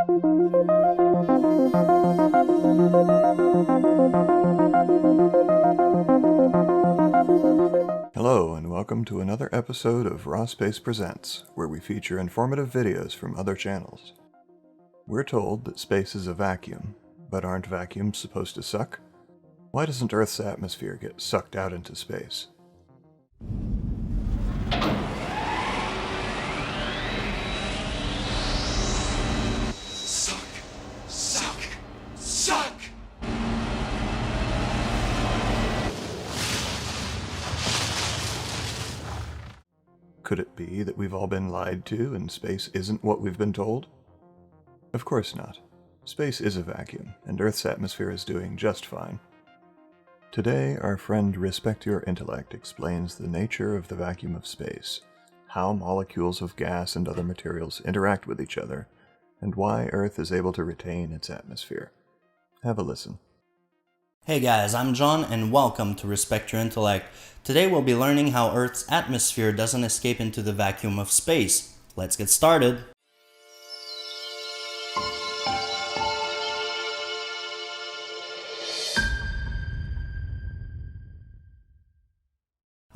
Hello, and welcome to another episode of Raw Space Presents, where we feature informative videos from other channels. We're told that space is a vacuum, but aren't vacuums supposed to suck? Why doesn't Earth's atmosphere get sucked out into space? Suck! Could it be that we've all been lied to and space isn't what we've been told? Of course not. Space is a vacuum, and Earth's atmosphere is doing just fine. Today, our friend Respect Your Intellect explains the nature of the vacuum of space, how molecules of gas and other materials interact with each other, and why Earth is able to retain its atmosphere. Have a listen. Hey guys, I'm John and welcome to Respect Your Intellect. Today we'll be learning how Earth's atmosphere doesn't escape into the vacuum of space. Let's get started.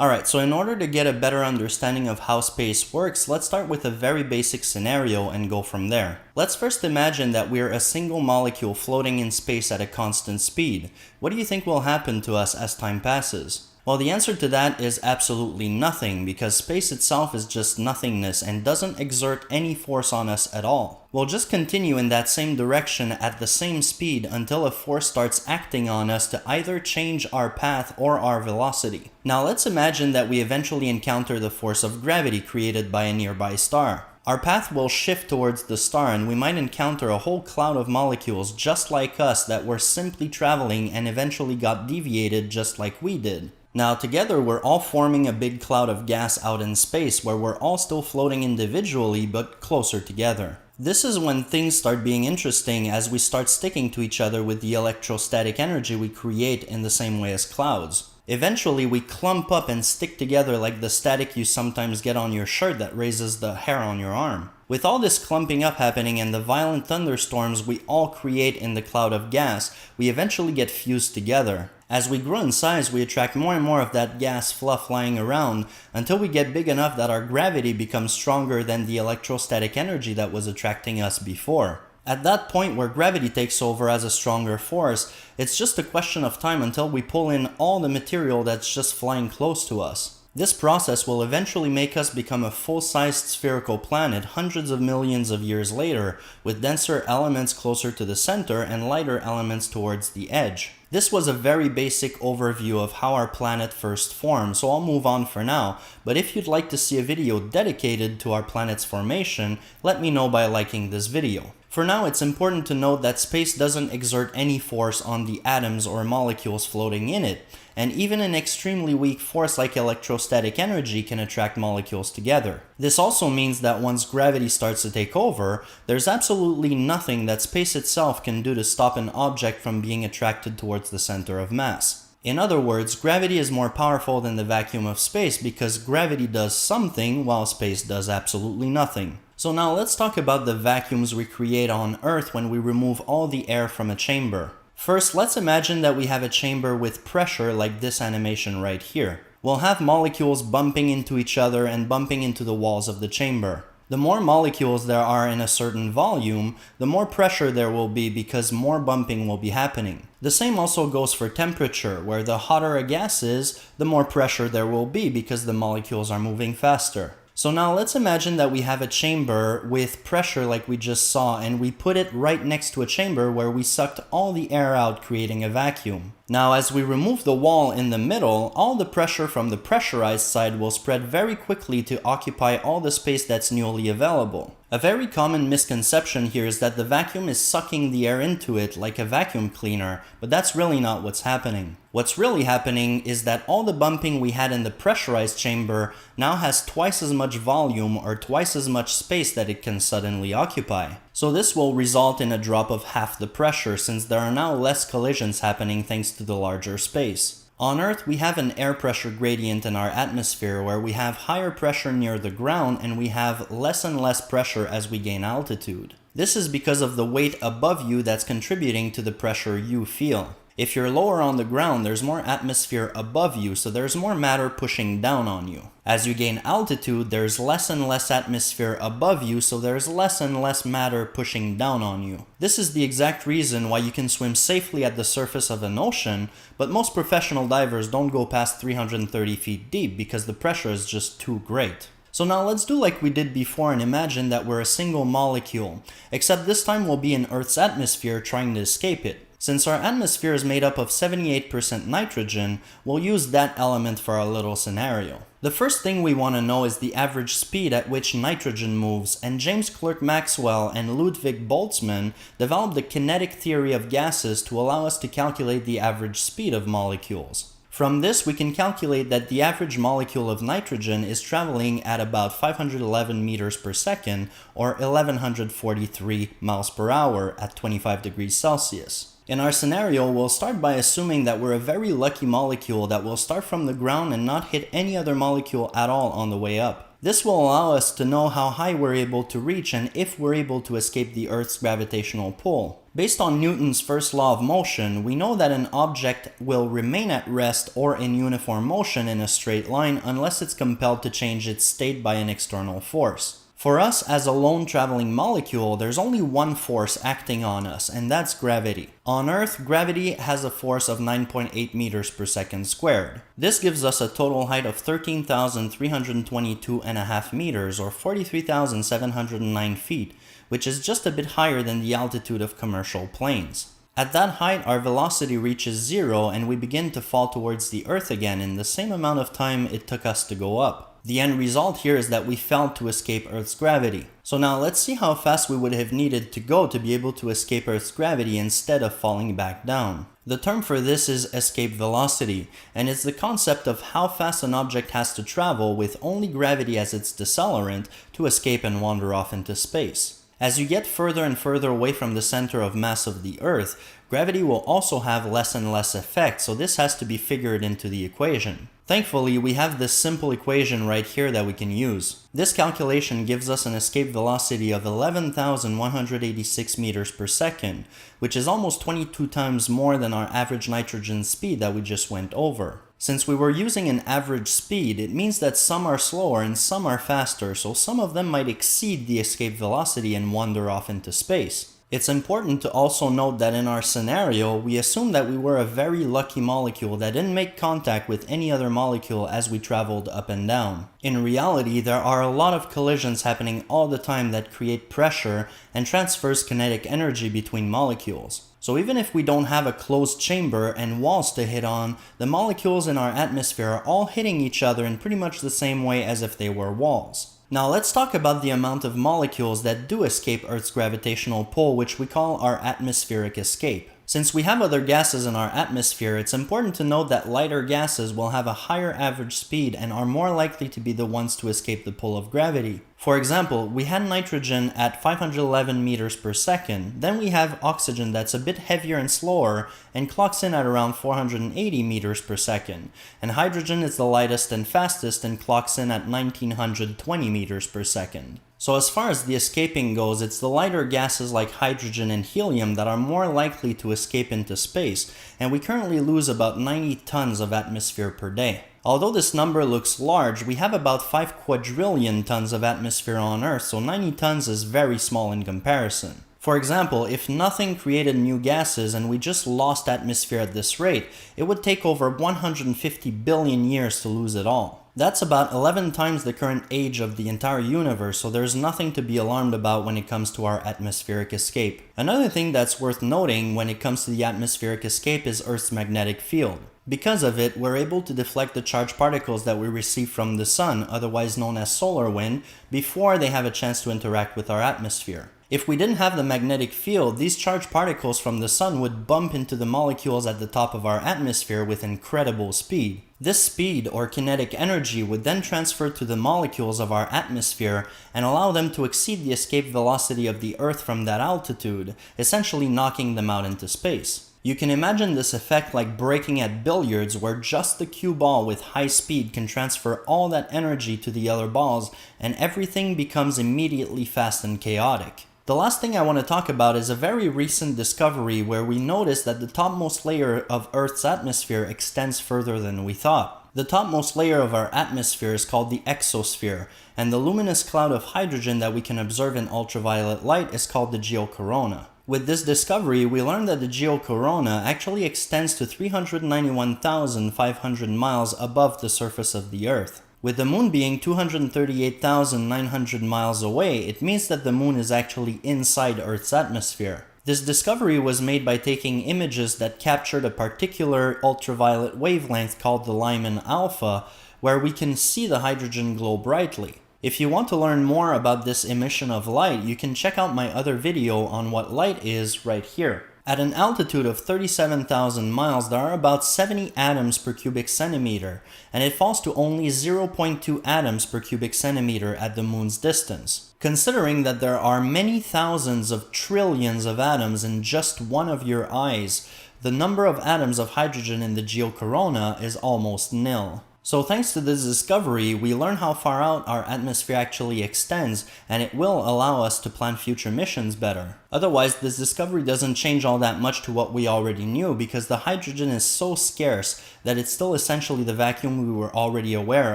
Alright, so in order to get a better understanding of how space works, let's start with a very basic scenario and go from there. Let's first imagine that we're a single molecule floating in space at a constant speed. What do you think will happen to us as time passes? Well, the answer to that is absolutely nothing, because space itself is just nothingness and doesn't exert any force on us at all. We'll just continue in that same direction at the same speed until a force starts acting on us to either change our path or our velocity. Now let's imagine that we eventually encounter the force of gravity created by a nearby star. Our path will shift towards the star and we might encounter a whole cloud of molecules just like us that were simply traveling and eventually got deviated just like we did. Now together we're all forming a big cloud of gas out in space where we're all still floating individually but closer together. This is when things start being interesting as we start sticking to each other with the electrostatic energy we create in the same way as clouds. Eventually we clump up and stick together like the static you sometimes get on your shirt that raises the hair on your arm. With all this clumping up happening and the violent thunderstorms we all create in the cloud of gas, we eventually get fused together. As we grow in size, we attract more and more of that gas fluff lying around until we get big enough that our gravity becomes stronger than the electrostatic energy that was attracting us before. At that point where gravity takes over as a stronger force, it's just a question of time until we pull in all the material that's just flying close to us. This process will eventually make us become a full-sized spherical planet hundreds of millions of years later, with denser elements closer to the center and lighter elements towards the edge. This was a very basic overview of how our planet first formed, so I'll move on for now, but if you'd like to see a video dedicated to our planet's formation, let me know by liking this video. For now, it's important to note that space doesn't exert any force on the atoms or molecules floating in it, and even an extremely weak force like electrostatic energy can attract molecules together. This also means that once gravity starts to take over, there's absolutely nothing that space itself can do to stop an object from being attracted towards the center of mass. In other words, gravity is more powerful than the vacuum of space because gravity does something while space does absolutely nothing. So now let's talk about the vacuums we create on Earth when we remove all the air from a chamber. First, let's imagine that we have a chamber with pressure like this animation right here. We'll have molecules bumping into each other and bumping into the walls of the chamber. The more molecules there are in a certain volume, the more pressure there will be because more bumping will be happening. The same also goes for temperature, where the hotter a gas is, the more pressure there will be because the molecules are moving faster. So now let's imagine that we have a chamber with pressure like we just saw, and we put it right next to a chamber where we sucked all the air out, creating a vacuum. Now as we remove the wall in the middle, all the pressure from the pressurized side will spread very quickly to occupy all the space that's newly available. A very common misconception here is that the vacuum is sucking the air into it like a vacuum cleaner, but that's really not what's happening. What's really happening is that all the bumping we had in the pressurized chamber now has twice as much volume or twice as much space that it can suddenly occupy. So this will result in a drop of half the pressure since there are now less collisions happening thanks to the larger space. On Earth, we have an air pressure gradient in our atmosphere where we have higher pressure near the ground and we have less and less pressure as we gain altitude. This is because of the weight above you that's contributing to the pressure you feel. If you're lower on the ground, there's more atmosphere above you, so there's more matter pushing down on you. As you gain altitude, there's less and less atmosphere above you, so there's less and less matter pushing down on you. This is the exact reason why you can swim safely at the surface of an ocean, but most professional divers don't go past 330 feet deep because the pressure is just too great. So now let's do like we did before and imagine that we're a single molecule, except this time we'll be in Earth's atmosphere trying to escape it. Since our atmosphere is made up of 78% nitrogen, we'll use that element for our little scenario. The first thing we want to know is the average speed at which nitrogen moves, and James Clerk Maxwell and Ludwig Boltzmann developed the kinetic theory of gases to allow us to calculate the average speed of molecules. From this, we can calculate that the average molecule of nitrogen is traveling at about 511 meters per second, or 1143 miles per hour at 25 degrees Celsius. In our scenario, we'll start by assuming that we're a very lucky molecule that will start from the ground and not hit any other molecule at all on the way up. This will allow us to know how high we're able to reach and if we're able to escape the Earth's gravitational pull. Based on Newton's first law of motion, we know that an object will remain at rest or in uniform motion in a straight line unless it's compelled to change its state by an external force. For us, as a lone traveling molecule, there's only one force acting on us, and that's gravity. On Earth, gravity has a force of 9.8 meters per second squared. This gives us a total height of 13,322.5 meters, or 43,709 feet, which is just a bit higher than the altitude of commercial planes. At that height, our velocity reaches zero, and we begin to fall towards the Earth again in the same amount of time it took us to go up. The end result here is that we failed to escape Earth's gravity. So now let's see how fast we would have needed to go to be able to escape Earth's gravity instead of falling back down. The term for this is escape velocity, and it's the concept of how fast an object has to travel with only gravity as its decelerant to escape and wander off into space. As you get further and further away from the center of mass of the Earth, gravity will also have less and less effect, so this has to be figured into the equation. Thankfully, we have this simple equation right here that we can use. This calculation gives us an escape velocity of 11,186 meters per second, which is almost 22 times more than our average nitrogen speed that we just went over. Since we were using an average speed, it means that some are slower and some are faster, so some of them might exceed the escape velocity and wander off into space. It's important to also note that in our scenario, we assume that we were a very lucky molecule that didn't make contact with any other molecule as we traveled up and down. In reality, there are a lot of collisions happening all the time that create pressure and transfers kinetic energy between molecules. So even if we don't have a closed chamber and walls to hit on, the molecules in our atmosphere are all hitting each other in pretty much the same way as if they were walls. Now let's talk about the amount of molecules that do escape Earth's gravitational pull, which we call our atmospheric escape. Since we have other gases in our atmosphere, it's important to note that lighter gases will have a higher average speed and are more likely to be the ones to escape the pull of gravity. For example, we had nitrogen at 511 meters per second, then we have oxygen that's a bit heavier and slower and clocks in at around 480 meters per second, and hydrogen is the lightest and fastest and clocks in at 1920 meters per second. So as far as the escaping goes, it's the lighter gases like hydrogen and helium that are more likely to escape into space, and we currently lose about 90 tons of atmosphere per day. Although this number looks large, we have about 5 quadrillion tons of atmosphere on Earth, so 90 tons is very small in comparison. For example, if nothing created new gases and we just lost atmosphere at this rate, it would take over 150 billion years to lose it all. That's about 11 times the current age of the entire universe, so there's nothing to be alarmed about when it comes to our atmospheric escape. Another thing that's worth noting when it comes to the atmospheric escape is Earth's magnetic field. Because of it, we're able to deflect the charged particles that we receive from the sun, otherwise known as solar wind, before they have a chance to interact with our atmosphere. If we didn't have the magnetic field, these charged particles from the sun would bump into the molecules at the top of our atmosphere with incredible speed. This speed, or kinetic energy, would then transfer to the molecules of our atmosphere and allow them to exceed the escape velocity of the Earth from that altitude, essentially knocking them out into space. You can imagine this effect like breaking at billiards, where just the cue ball with high speed can transfer all that energy to the other balls and everything becomes immediately fast and chaotic. The last thing I want to talk about is a very recent discovery where we noticed that the topmost layer of Earth's atmosphere extends further than we thought. The topmost layer of our atmosphere is called the exosphere, and the luminous cloud of hydrogen that we can observe in ultraviolet light is called the geocorona. With this discovery, we learned that the geocorona actually extends to 391,500 miles above the surface of the Earth. With the moon being 238,900 miles away, it means that the moon is actually inside Earth's atmosphere. This discovery was made by taking images that captured a particular ultraviolet wavelength called the Lyman alpha, where we can see the hydrogen glow brightly. If you want to learn more about this emission of light, you can check out my other video on what light is right here. At an altitude of 37,000 miles, there are about 70 atoms per cubic centimeter, and it falls to only 0.2 atoms per cubic centimeter at the moon's distance. Considering that there are many thousands of trillions of atoms in just one of your eyes, the number of atoms of hydrogen in the geocorona is almost nil. So thanks to this discovery, we learn how far out our atmosphere actually extends, and it will allow us to plan future missions better. Otherwise, this discovery doesn't change all that much to what we already knew, because the hydrogen is so scarce that it's still essentially the vacuum we were already aware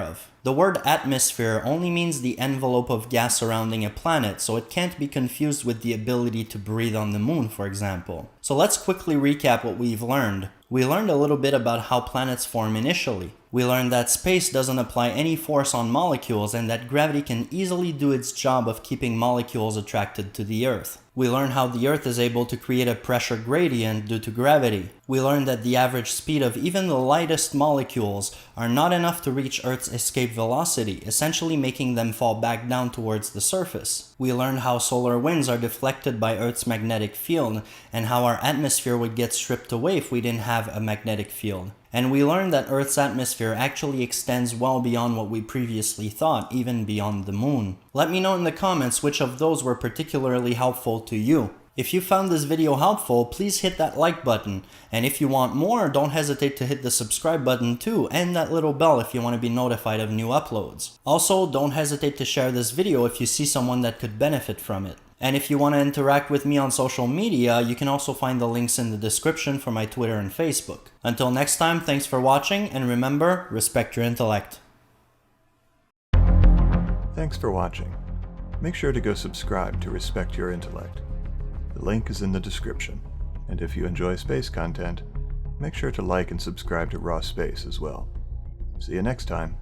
of. The word atmosphere only means the envelope of gas surrounding a planet, so it can't be confused with the ability to breathe on the moon, for example. So let's quickly recap what we've learned. We learned a little bit about how planets form initially. We learned that space doesn't apply any force on molecules and that gravity can easily do its job of keeping molecules attracted to the Earth. We learned how the Earth is able to create a pressure gradient due to gravity. We learned that the average speed of even the lightest molecules are not enough to reach Earth's escape velocity, essentially making them fall back down towards the surface. We learned how solar winds are deflected by Earth's magnetic field, and how our atmosphere would get stripped away if we didn't have a magnetic field. And we learned that Earth's atmosphere actually extends well beyond what we previously thought, even beyond the moon. Let me know in the comments which of those were particularly helpful to you. If you found this video helpful, please hit that like button. And if you want more, don't hesitate to hit the subscribe button too, and that little bell if you want to be notified of new uploads. Also, don't hesitate to share this video if you see someone that could benefit from it. And if you want to interact with me on social media, you can also find the links in the description for my Twitter and Facebook. Until next time, thanks for watching, and remember, respect your intellect. Thanks for watching. Make sure to go subscribe to Respect Your Intellect. The link is in the description. And if you enjoy space content, make sure to like and subscribe to Raw Space as well. See you next time.